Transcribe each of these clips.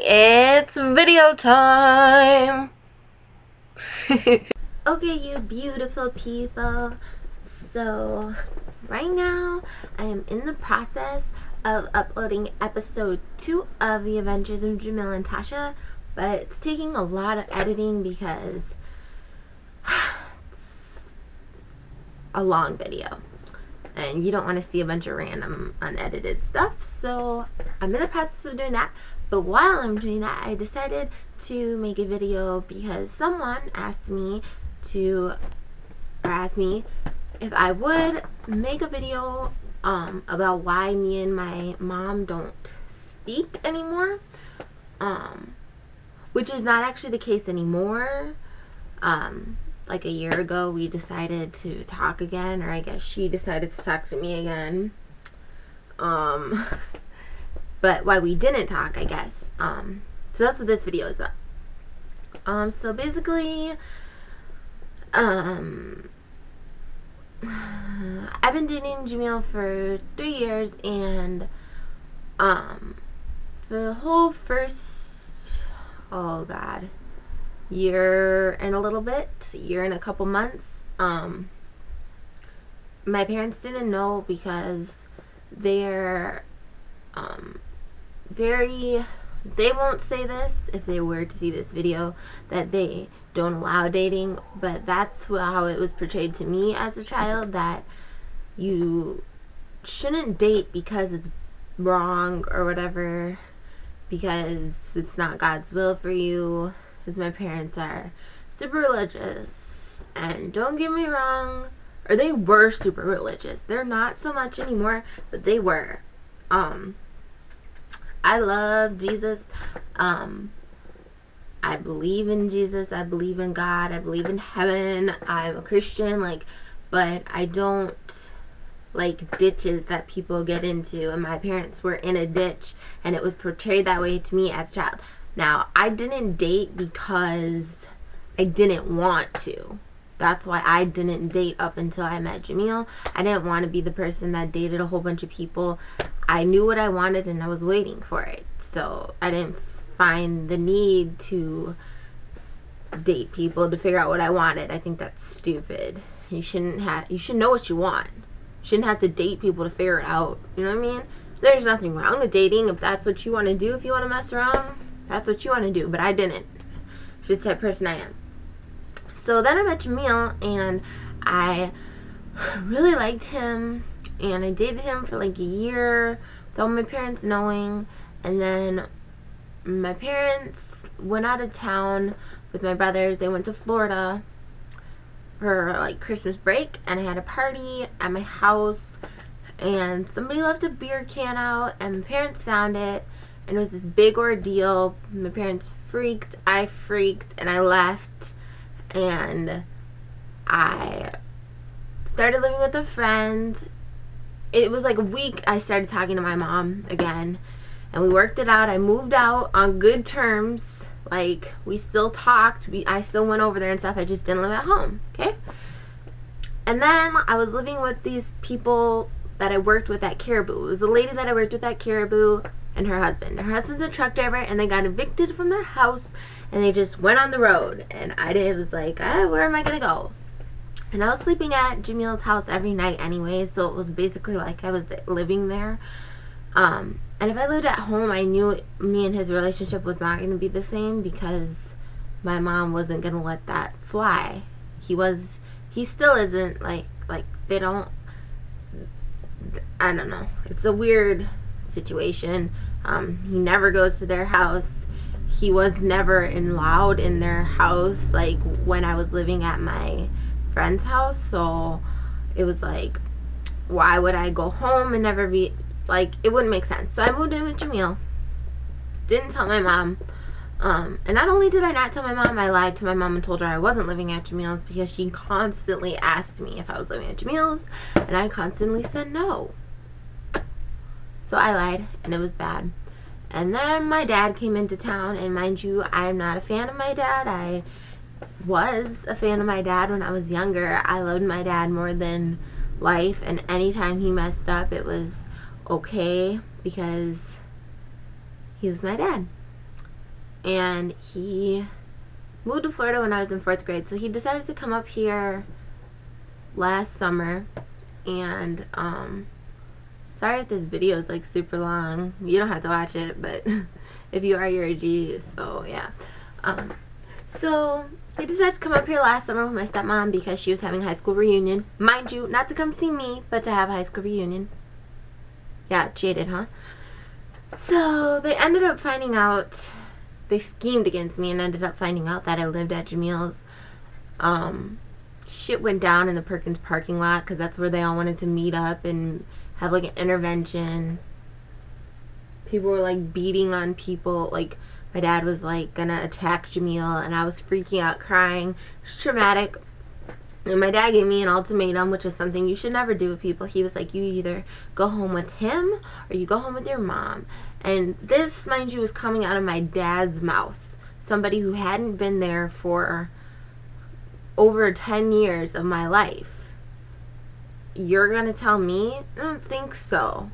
it's video time. Okay, you beautiful people. So, right now, I am in the process of uploading episode 2 of The Adventures of Jamil and Tasha, but it's taking a lot of editing because it's a long video. And you don't want to see a bunch of random unedited stuff, so I'm in the process of doing that. But while I'm doing that, I decided to make a video because someone asked me if I would make a video about why me and my mom don't speak anymore, which is not actually the case anymore. Like a year ago, we decided to talk again, or I guess she decided to talk to me again. But why we didn't talk, I guess. So that's what this video is about. So basically, I've been dating Jamil for 3 years, and the whole first, year and a little bit, year and a couple months, my parents didn't know because they're they won't say this if they were to see this video, that they don't allow dating, but that's how it was portrayed to me as a child, that you shouldn't date because it's wrong or whatever, because it's not God's will for you. Because my parents are super religious, and don't get me wrong, or they were super religious. They're not so much anymore, but they were. I love Jesus. I believe in Jesus. I believe in God. I believe in heaven. I'm a Christian, but I don't like ditches that people get into, and my parents were in a ditch, and it was portrayed that way to me as a child. Now, I didn't date because I didn't want to. That's why I didn't date up until I met Jamil. I didn't want to be the person that dated a whole bunch of people. I knew what I wanted, and I was waiting for it. So I didn't find the need to date people to figure out what I wanted. I think that's stupid. You should know what you want. You shouldn't have to date people to figure it out. You know what I mean? There's nothing wrong with dating if that's what you want to do. If you want to mess around, that's what you want to do. But I didn't. It's just the type of person I am. So then I met Jamil, and I really liked him, and I dated him for like a year without my parents knowing, and then my parents went out of town with my brothers. They went to Florida for like Christmas break, and I had a party at my house, and somebody left a beer can out, and my parents found it, and it was this big ordeal. My parents freaked, I freaked, and I left, and I started living with a friend. It was like a week I started talking to my mom again, and we worked it out. I moved out on good terms. Like, we still talked, I still went over there and stuff, I just didn't live at home, okay? And then I was living with these people that I worked with at Caribou. It was a lady that I worked with at Caribou and her husband. Her husband's a truck driver, and they got evicted from their house, and they just went on the road, and was like, where am I gonna go? And I was sleeping at Jamil's house every night anyway, so it was basically like I was living there. And if I lived at home, I knew me and his relationship was not going to be the same, because my mom wasn't going to let that fly. He still isn't, they don't, I don't know. It's a weird situation. He never goes to their house. He was never allowed in their house, like, when I was living at my friend's house, so it was like, why would I go home and never be, like, it wouldn't make sense. So I moved in with Jamil. Didn't tell my mom. And not only did I not tell my mom, I lied to my mom and told her I wasn't living at Jamil's, because she constantly asked me if I was living at Jamil's, and I constantly said no. So I lied, and it was bad. And then my dad came into town, and mind you, I'm not a fan of my dad. I was a fan of my dad when I was younger. I loved my dad more than life, and anytime he messed up, it was okay, because he was my dad. and he moved to Florida when I was in 4th grade. So he decided to come up here last summer, and sorry if this video is like super long. You don't have to watch it, but if you are, you're a G. So yeah. So he decided to come up here last summer with my stepmom because she was having a high school reunion. Mind you, not to come see me, but to have a high school reunion. Yeah, jaded, huh? So they ended up finding out, they schemed against me and ended up finding out that I lived at Jamil's. Shit went down in the Perkins parking lot because that's where they all wanted to meet up and have like an intervention. People were like beating on people. Like my dad was like gonna attack Jamil, and I was freaking out, crying. It's traumatic. And my dad gave me an ultimatum, which is something you should never do with people. He was like, you either go home with him or you go home with your mom. And this, mind you, was coming out of my dad's mouth. Somebody who hadn't been there for over 10 years of my life. You're gonna tell me? I don't think so.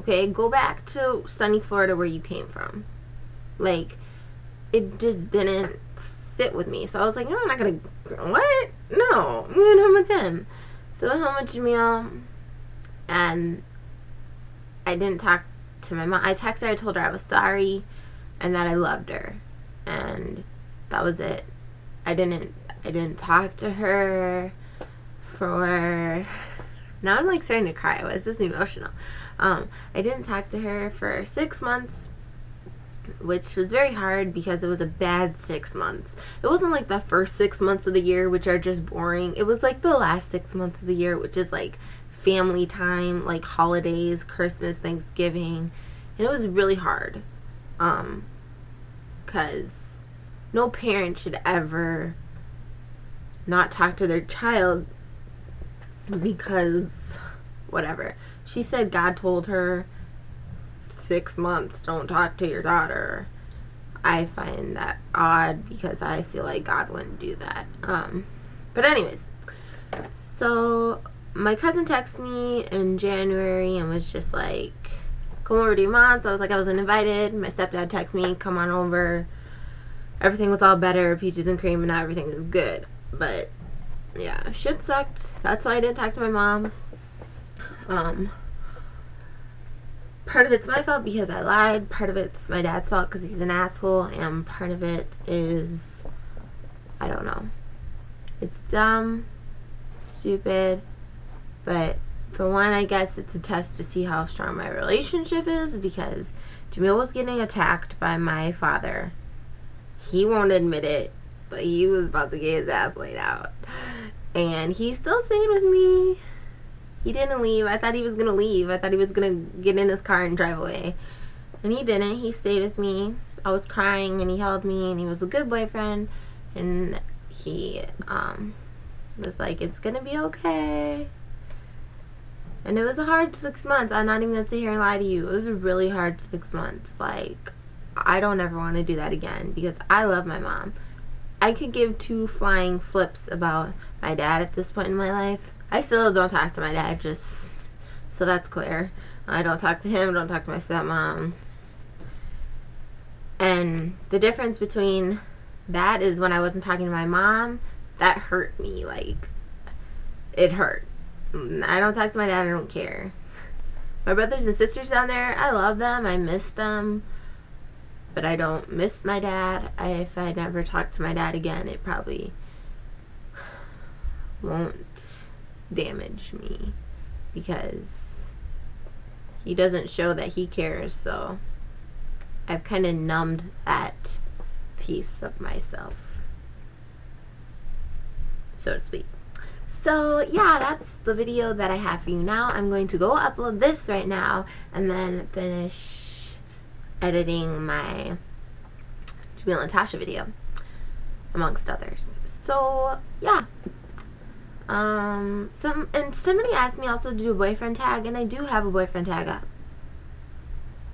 Okay, go back to sunny Florida where you came from. Like, it just didn't sit with me. So I was like, no, I'm not gonna, what? No, I'm going home with him. So I went home with Jamil, and I didn't talk to my mom. I texted her, I told her I was sorry, and that I loved her. And that was it. I didn't talk to her for, now I'm like starting to cry. I was just emotional. I didn't talk to her for 6 months, which was very hard because it was a bad 6 months. It wasn't like the first 6 months of the year, which are just boring. It was like the last 6 months of the year, which is like family time, like holidays, Christmas, Thanksgiving, and it was really hard. Because no parent should ever not talk to their child because whatever. She said God told her 6 months, don't talk to your daughter. I find that odd because I feel like God wouldn't do that. But anyways, so my cousin texted me in January and was just like, come over to your mom's. I was like, I wasn't invited. My stepdad texted me, come on over. Everything was all better, peaches and cream, and now everything is good. But yeah, shit sucked. That's why I didn't talk to my mom. Part of it's my fault because I lied. Part of it's my dad's fault because he's an asshole. And part of it is, I don't know. It's dumb, stupid, but for one, I guess it's a test to see how strong my relationship is, because Jamil was getting attacked by my father. He won't admit it, but he was about to get his ass laid out. And he still stayed with me. He didn't leave. I thought he was going to leave. I thought he was going to get in his car and drive away. And he didn't. He stayed with me. I was crying, and he held me, and he was a good boyfriend. And he was like, it's going to be okay. And it was a hard 6 months. I'm not even going to sit here and lie to you. It was a really hard 6 months. Like, I don't ever want to do that again because I love my mom. I could give two flying flips about my dad at this point in my life. I still don't talk to my dad, just so that's clear. I don't talk to him, don't talk to my stepmom. And the difference between that is when I wasn't talking to my mom, that hurt me. Like, it hurt. I don't talk to my dad, I don't care. My brothers and sisters down there, I love them, I miss them. But I don't miss my dad. If I never talk to my dad again, it probably won't damage me because he doesn't show that he cares, so I've kind of numbed that piece of myself, so to speak. So yeah, that's the video that I have for you now. I'm going to go upload this right now and then finish editing my Jamil and Tasha video, amongst others. So yeah. Somebody asked me also to do a boyfriend tag, and I do have a boyfriend tag up.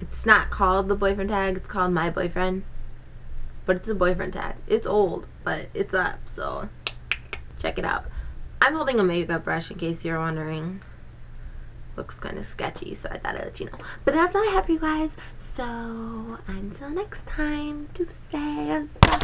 It's not called the boyfriend tag, it's called my boyfriend. But it's a boyfriend tag. It's old, but it's up, so check it out. I'm holding a makeup brush in case you're wondering. Looks kind of sketchy, so I thought I'd let you know. But that's all I have for you guys. So, until next time, deuces.